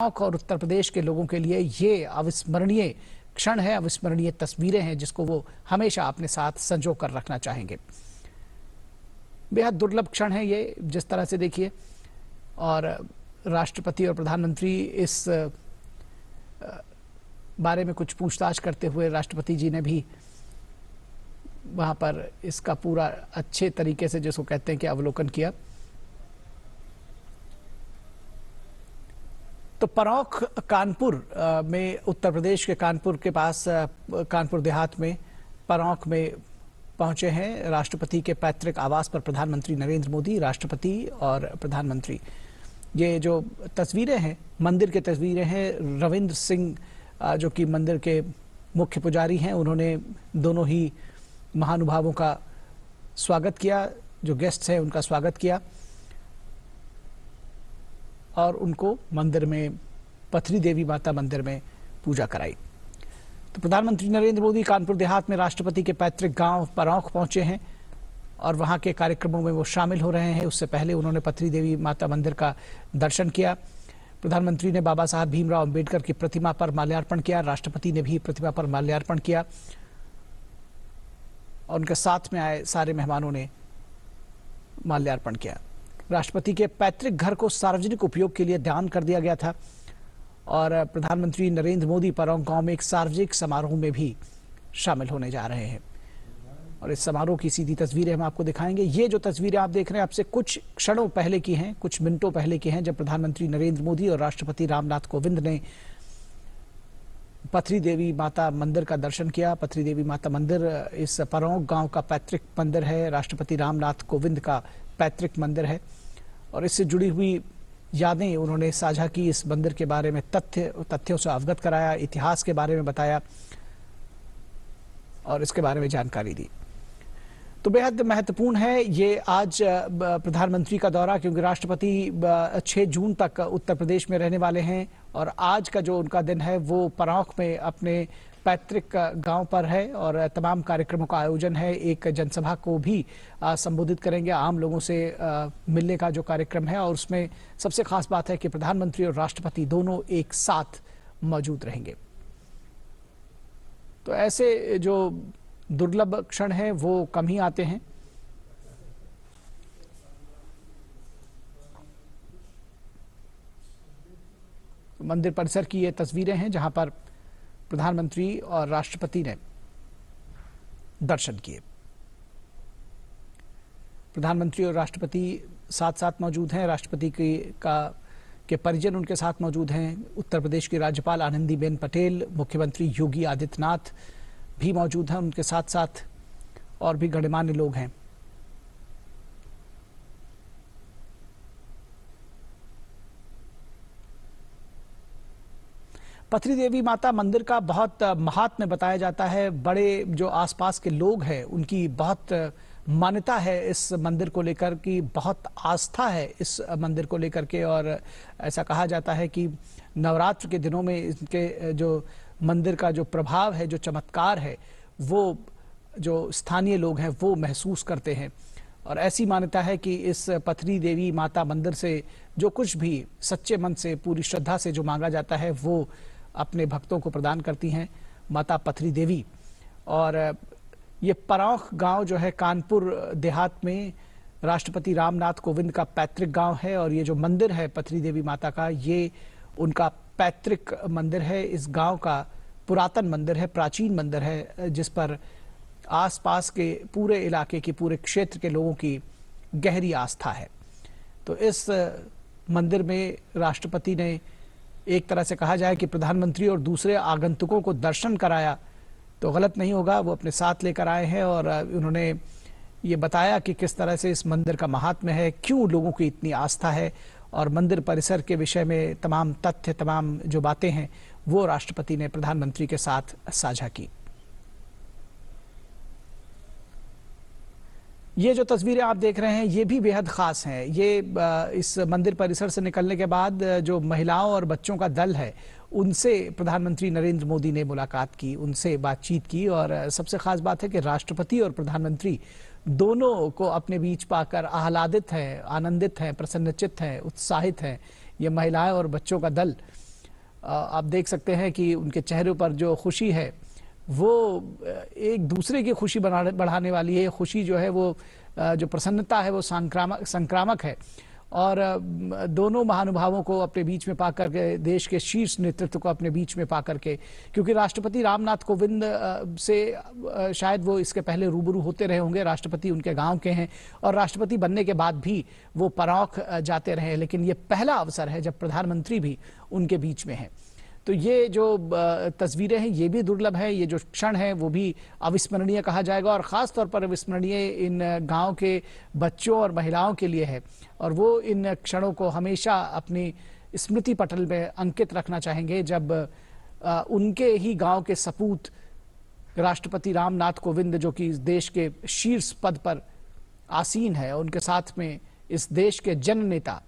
और उत्तर प्रदेश के लोगों के लिए ये अविस्मरणीय क्षण है, अविस्मरणीय तस्वीरें हैं जिसको वो हमेशा अपने साथ संजो कर रखना चाहेंगे। बेहद दुर्लभ क्षण है ये, जिस तरह से देखिए, और राष्ट्रपति और प्रधानमंत्री इस बारे में कुछ पूछताछ करते हुए राष्ट्रपति जी ने भी वहां पर इसका पूरा अच्छे तरीके से, जिसको कहते हैं कि अवलोकन किया। तो परौख कानपुर में, उत्तर प्रदेश के कानपुर के पास, कानपुर देहात में परौख में पहुंचे हैं राष्ट्रपति के पैतृक आवास पर प्रधानमंत्री नरेंद्र मोदी। राष्ट्रपति और प्रधानमंत्री, ये जो तस्वीरें हैं, मंदिर की तस्वीरें हैं। रविंद्र सिंह जो कि मंदिर के मुख्य पुजारी हैं, उन्होंने दोनों ही महानुभावों का स्वागत किया, जो गेस्ट्स हैं उनका स्वागत किया और उनको मंदिर में, पथरी देवी माता मंदिर में पूजा कराई। तो प्रधानमंत्री नरेंद्र मोदी कानपुर देहात में राष्ट्रपति के पैतृक गांव परौख पहुंचे हैं और वहां के कार्यक्रमों में वो शामिल हो रहे हैं। उससे पहले उन्होंने पथरी देवी माता मंदिर का दर्शन किया। प्रधानमंत्री ने बाबा साहब भीमराव अंबेडकर की प्रतिमा पर माल्यार्पण किया। राष्ट्रपति ने भी प्रतिमा पर माल्यार्पण किया और उनके साथ में आए सारे मेहमानों ने माल्यार्पण किया। राष्ट्रपति के पैतृक घर को सार्वजनिक उपयोग के लिए दान कर दिया गया था और प्रधानमंत्री नरेंद्र मोदी परौख गांव में एक सार्वजनिक समारोह में भी शामिल होने जा रहे हैं और इस समारोह की सीधी तस्वीरें हम आपको दिखाएंगे। ये जो तस्वीरें आप देख रहे हैं, आपसे कुछ क्षणों पहले की हैं, कुछ मिनटों पहले की हैं, जब प्रधानमंत्री नरेंद्र मोदी और राष्ट्रपति रामनाथ कोविंद ने पथरी देवी माता मंदिर का दर्शन किया। पथरी देवी माता मंदिर इस परौख गांव का पैतृक मंदिर है, राष्ट्रपति रामनाथ कोविंद का पैतृक मंदिर है और इससे जुड़ी हुई यादें उन्होंने साझा की। इस मंदिर के बारे में तथ्यों से अवगत कराया, इतिहास के बारे में बताया और इसके बारे में जानकारी दी। तो बेहद महत्वपूर्ण है ये आज प्रधानमंत्री का दौरा, क्योंकि राष्ट्रपति 6 जून तक उत्तर प्रदेश में रहने वाले हैं और आज का जो उनका दिन है वो परौख में अपने पैतृक गांव पर है और तमाम कार्यक्रमों का आयोजन है। एक जनसभा को भी संबोधित करेंगे, आम लोगों से मिलने का जो कार्यक्रम है और उसमें सबसे खास बात है कि प्रधानमंत्री और राष्ट्रपति दोनों एक साथ मौजूद रहेंगे। तो ऐसे जो दुर्लभ क्षण है वो कम ही आते हैं। मंदिर परिसर की ये तस्वीरें हैं जहां पर प्रधानमंत्री और राष्ट्रपति ने दर्शन किए। प्रधानमंत्री और राष्ट्रपति साथ साथ मौजूद हैं। राष्ट्रपति के परिजन उनके साथ मौजूद हैं। उत्तर प्रदेश की राज्यपाल आनंदीबेन पटेल, मुख्यमंत्री योगी आदित्यनाथ भी मौजूद हैं। उनके साथ साथ और भी गणमान्य लोग हैं। पथरी देवी माता मंदिर का बहुत महात्म्य बताया जाता है। बड़े जो आसपास के लोग हैं उनकी बहुत मान्यता है इस मंदिर को लेकर, कि बहुत आस्था है इस मंदिर को लेकर के और ऐसा कहा जाता है कि नवरात्र के दिनों में इनके जो मंदिर का जो प्रभाव है, जो चमत्कार है, वो जो स्थानीय लोग हैं वो महसूस करते हैं और ऐसी मान्यता है कि इस पथरी देवी माता मंदिर से जो कुछ भी सच्चे मन से, पूरी श्रद्धा से जो मांगा जाता है वो अपने भक्तों को प्रदान करती हैं माता पथरी देवी। और ये परौख गांव जो है कानपुर देहात में राष्ट्रपति रामनाथ कोविंद का पैतृक गांव है और ये जो मंदिर है पथरी देवी माता का, ये उनका पैतृक मंदिर है। इस गांव का पुरातन मंदिर है, प्राचीन मंदिर है, जिस पर आसपास के पूरे इलाके की, पूरे क्षेत्र के लोगों की गहरी आस्था है। तो इस मंदिर में राष्ट्रपति ने, एक तरह से कहा जाए कि प्रधानमंत्री और दूसरे आगंतुकों को दर्शन कराया तो गलत नहीं होगा, वो अपने साथ लेकर आए हैं और उन्होंने ये बताया कि किस तरह से इस मंदिर का महात्म्य है, क्यों लोगों की इतनी आस्था है और मंदिर परिसर के विषय में तमाम तथ्य, तमाम जो बातें हैं वो राष्ट्रपति ने प्रधानमंत्री के साथ साझा की। ये जो तस्वीरें आप देख रहे हैं ये भी बेहद खास हैं। ये इस मंदिर परिसर से निकलने के बाद जो महिलाओं और बच्चों का दल है उनसे प्रधानमंत्री नरेंद्र मोदी ने मुलाकात की, उनसे बातचीत की और सबसे खास बात है कि राष्ट्रपति और प्रधानमंत्री दोनों को अपने बीच पाकर आह्लादित हैं, आनंदित हैं, प्रसन्नचित्त हैं, उत्साहित हैं। ये महिलाएं और बच्चों का दल आप देख सकते हैं कि उनके चेहरे पर जो खुशी है वो एक दूसरे की खुशी बढ़ाने वाली है। खुशी जो है वो जो प्रसन्नता है वो संक्रामक है। और दोनों महानुभावों को अपने बीच में पा करके, देश के शीर्ष नेतृत्व को अपने बीच में पा करके, क्योंकि राष्ट्रपति रामनाथ कोविंद से शायद वो इसके पहले रूबरू होते रहे होंगे, राष्ट्रपति उनके गांव के हैं और राष्ट्रपति बनने के बाद भी वो परांख जाते रहे, लेकिन ये पहला अवसर है जब प्रधानमंत्री भी उनके बीच में है। तो ये जो तस्वीरें हैं ये भी दुर्लभ है, ये जो क्षण है वो भी अविस्मरणीय कहा जाएगा और ख़ास तौर पर अविस्मरणीय इन गांव के बच्चों और महिलाओं के लिए है। और वो इन क्षणों को हमेशा अपनी स्मृति पटल में अंकित रखना चाहेंगे जब उनके ही गांव के सपूत राष्ट्रपति रामनाथ कोविंद, जो कि इस देश के शीर्ष पद पर आसीन है, उनके साथ में इस देश के जन नेता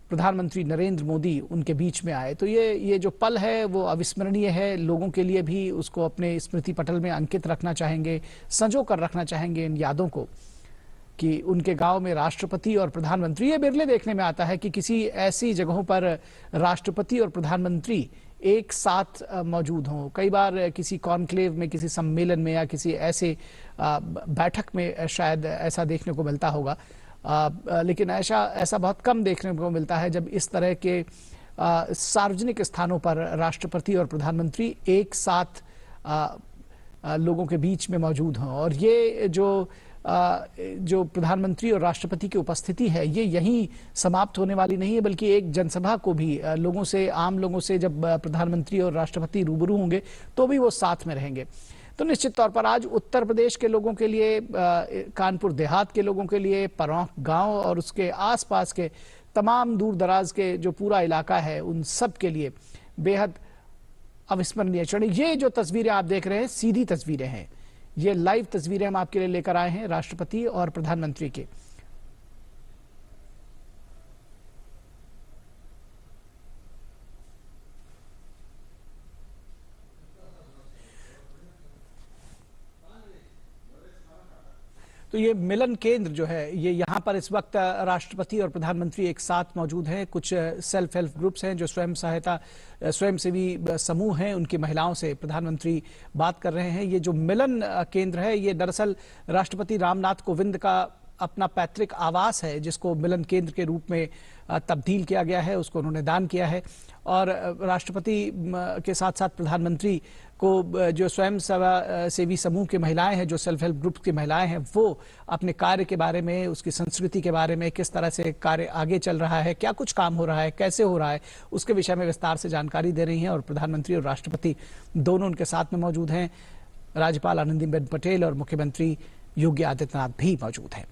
प्रधानमंत्री नरेंद्र मोदी उनके बीच में आए। तो ये जो पल है वो अविस्मरणीय है। लोगों के लिए भी उसको अपने स्मृति पटल में अंकित रखना चाहेंगे, संजो कर रखना चाहेंगे इन यादों को कि उनके गांव में राष्ट्रपति और प्रधानमंत्री, ये बिरले देखने में आता है कि किसी ऐसी जगहों पर राष्ट्रपति और प्रधानमंत्री एक साथ मौजूद हों। कई बार किसी कॉन्क्लेव में, किसी सम्मेलन में या किसी ऐसे बैठक में शायद ऐसा देखने को मिलता होगा, लेकिन ऐसा बहुत कम देखने को मिलता है जब इस तरह के सार्वजनिक स्थानों पर राष्ट्रपति और प्रधानमंत्री एक साथ लोगों के बीच में मौजूद हों। और ये जो प्रधानमंत्री और राष्ट्रपति की उपस्थिति है ये यहीं समाप्त होने वाली नहीं है, बल्कि एक जनसभा को भी लोगों से, आम लोगों से जब प्रधानमंत्री और राष्ट्रपति रूबरू होंगे तो भी वो साथ में रहेंगे। तो निश्चित तौर पर आज उत्तर प्रदेश के लोगों के लिए, कानपुर देहात के लोगों के लिए, परौंख गांव और उसके आसपास के तमाम दूर दराज के जो पूरा इलाका है, उन सब के लिए बेहद अविस्मरणीय क्षण। ये जो तस्वीरें आप देख रहे हैं सीधी तस्वीरें हैं, ये लाइव तस्वीरें हम आपके लिए लेकर आए हैं राष्ट्रपति और प्रधानमंत्री के। तो ये मिलन केंद्र जो है ये यहाँ पर इस वक्त राष्ट्रपति और प्रधानमंत्री एक साथ मौजूद हैं। कुछ सेल्फ हेल्प ग्रुप्स हैं जो स्वयंसेवी समूह हैं, उनकी महिलाओं से प्रधानमंत्री बात कर रहे हैं। ये जो मिलन केंद्र है ये दरअसल राष्ट्रपति रामनाथ कोविंद का अपना पैतृक आवास है, जिसको मिलन केंद्र के रूप में तब्दील किया गया है, उसको उन्होंने दान किया है। और राष्ट्रपति के साथ साथ प्रधानमंत्री को जो स्वयं सेवी समूह की महिलाएं हैं, जो सेल्फ हेल्प ग्रुप की महिलाएं हैं, वो अपने कार्य के बारे में, उसकी संस्कृति के बारे में, किस तरह से कार्य आगे चल रहा है, क्या कुछ काम हो रहा है, कैसे हो रहा है, उसके विषय में विस्तार से जानकारी दे रही हैं। और प्रधानमंत्री और राष्ट्रपति दोनों उनके साथ में मौजूद हैं। राज्यपाल आनंदीबेन पटेल और मुख्यमंत्री योगी आदित्यनाथ भी मौजूद हैं।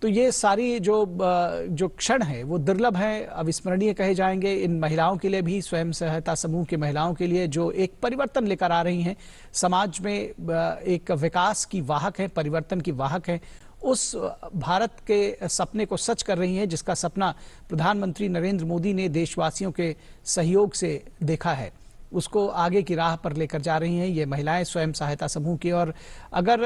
तो ये सारी जो क्षण है वो दुर्लभ है, अविस्मरणीय कहे जाएंगे इन महिलाओं के लिए भी, स्वयं सहायता समूह की महिलाओं के लिए, जो एक परिवर्तन लेकर आ रही हैं समाज में, एक विकास की वाहक है, परिवर्तन की वाहक है, उस भारत के सपने को सच कर रही हैं जिसका सपना प्रधानमंत्री नरेंद्र मोदी ने देशवासियों के सहयोग से देखा है, उसको आगे की राह पर लेकर जा रही हैं ये महिलाएं स्वयं सहायता समूह की। और अगर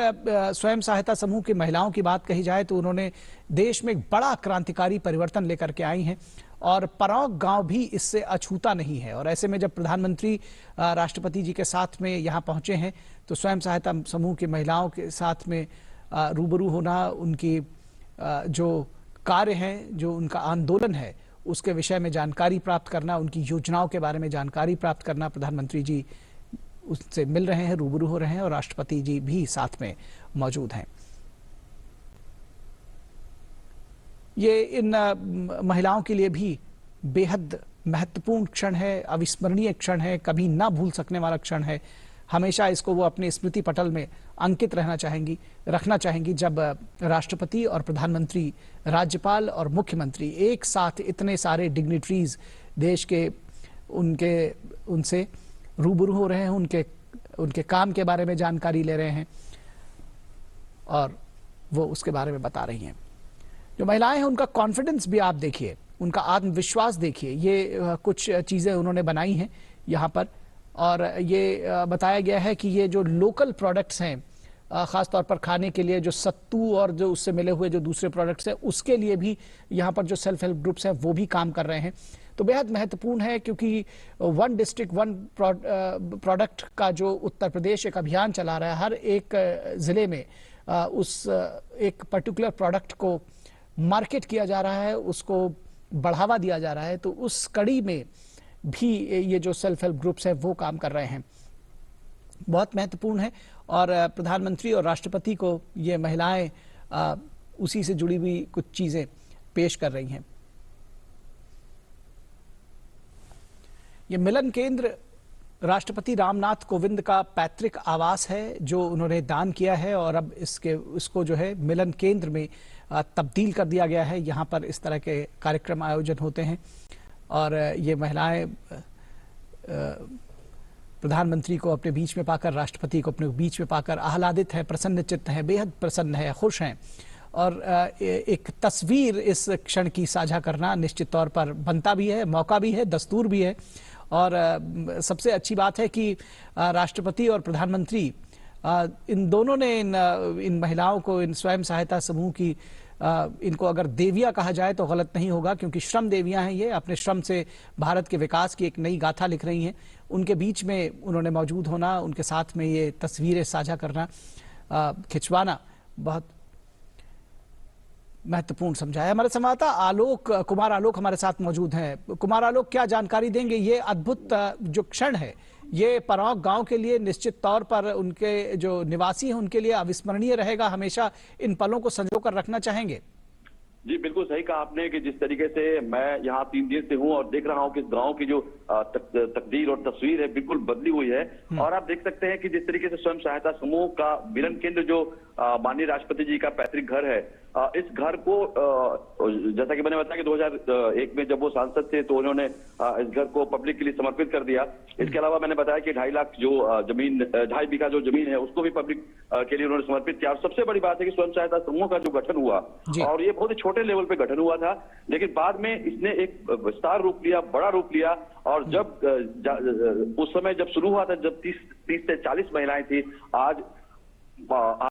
स्वयं सहायता समूह की महिलाओं की बात कही जाए तो उन्होंने देश में एक बड़ा क्रांतिकारी परिवर्तन लेकर के आई हैं और परौंख गांव भी इससे अछूता नहीं है। और ऐसे में जब प्रधानमंत्री राष्ट्रपति जी के साथ में यहाँ पहुंचे हैं तो स्वयं सहायता समूह की महिलाओं के साथ में रूबरू होना, उनकी जो कार्य हैं, जो उनका आंदोलन है, उसके विषय में जानकारी प्राप्त करना, उनकी योजनाओं के बारे में जानकारी प्राप्त करना, प्रधानमंत्री जी उससे मिल रहे हैं, रूबरू हो रहे हैं और राष्ट्रपति जी भी साथ में मौजूद हैं। ये इन महिलाओं के लिए भी बेहद महत्वपूर्ण क्षण है, अविस्मरणीय क्षण है, कभी ना भूल सकने वाला क्षण है। हमेशा इसको वो अपने स्मृति पटल में अंकित रखना चाहेंगी जब राष्ट्रपति और प्रधानमंत्री, राज्यपाल और मुख्यमंत्री एक साथ इतने सारे डिग्निटरीज देश के उनसे रूबरू हो रहे हैं, उनके काम के बारे में जानकारी ले रहे हैं और वो उसके बारे में बता रही हैं। जो महिलाएं हैं उनका कॉन्फिडेंस भी आप देखिए, उनका आत्मविश्वास देखिए। ये कुछ चीज़ें उन्होंने बनाई हैं यहाँ पर और ये बताया गया है कि ये जो लोकल प्रोडक्ट्स हैं खास तौर पर खाने के लिए जो सत्तू और जो उससे मिले हुए जो दूसरे प्रोडक्ट्स हैं उसके लिए भी यहाँ पर जो सेल्फ हेल्प ग्रुप्स हैं वो भी काम कर रहे हैं। तो बेहद महत्वपूर्ण है क्योंकि वन डिस्ट्रिक्ट वन प्रोडक्ट का जो उत्तर प्रदेश एक अभियान चला रहा है, हर एक ज़िले में उस एक पर्टिकुलर प्रोडक्ट को मार्केट किया जा रहा है, उसको बढ़ावा दिया जा रहा है। तो उस कड़ी में भी ये जो सेल्फ हेल्प ग्रुप्स हैं वो काम कर रहे हैं, बहुत महत्वपूर्ण है। और प्रधानमंत्री और राष्ट्रपति को ये महिलाएं उसी से जुड़ी हुई कुछ चीज़ें पेश कर रही हैं। ये मिलन केंद्र राष्ट्रपति रामनाथ कोविंद का पैतृक आवास है जो उन्होंने दान किया है और अब इसको जो है मिलन केंद्र में तब्दील कर दिया गया है। यहाँ पर इस तरह के कार्यक्रम आयोजन होते हैं और ये महिलाएं प्रधानमंत्री को अपने बीच में पाकर, राष्ट्रपति को अपने बीच में पाकर आह्लादित है, प्रसन्नचित्त है, बेहद प्रसन्न है, खुश हैं। और एक तस्वीर इस क्षण की साझा करना निश्चित तौर पर बनता भी है, मौका भी है, दस्तूर भी है। और सबसे अच्छी बात है कि राष्ट्रपति और प्रधानमंत्री इन दोनों ने इन महिलाओं को, इन स्वयं सहायता समूह की, इनको अगर देवियां कहा जाए तो गलत नहीं होगा क्योंकि श्रम देवियां हैं। ये अपने श्रम से भारत के विकास की एक नई गाथा लिख रही हैं। उनके बीच में उन्होंने मौजूद होना, उनके साथ में ये तस्वीरें साझा करना, खिंचवाना बहुत महत्वपूर्ण समझा है। हमारे संवाददाता कुमार आलोक हमारे साथ मौजूद हैं। कुमार आलोक, क्या जानकारी देंगे? ये अद्भुत जो क्षण है ये परौंक गांव के लिए निश्चित तौर पर, उनके जो निवासी हैं उनके लिए अविस्मरणीय रहेगा। हमेशा इन पलों को संजो कर रखना चाहेंगे। जी बिल्कुल सही कहा आपने कि जिस तरीके से मैं यहाँ 3 दिन से हूँ और देख रहा हूँ कि इस गांव की जो तकदीर और तस्वीर है बिल्कुल बदली हुई है। और आप देख सकते हैं कि जिस तरीके से स्वयं सहायता समूह का मिलन केंद्र जो माननीय राष्ट्रपति जी का पैतृक घर है, इस घर को जैसा कि मैंने बताया कि 2001 में जब वो सांसद थे तो उन्होंने इस घर को पब्लिक के लिए समर्पित कर दिया। इसके अलावा मैंने बताया कि 2.5 लाख जो जमीन, 2.5 बीघा जो जमीन है उसको भी पब्लिक के लिए उन्होंने समर्पित किया। और सबसे बड़ी बात है कि स्वयं सहायता समूह का जो गठन हुआ, और ये बहुत ही छोटे लेवल पे गठन हुआ था, लेकिन बाद में इसने एक विस्तार रूप लिया, बड़ा रूप लिया। और जब उस समय जब शुरू हुआ था, जब 30 से 40 महिलाएं थी, आज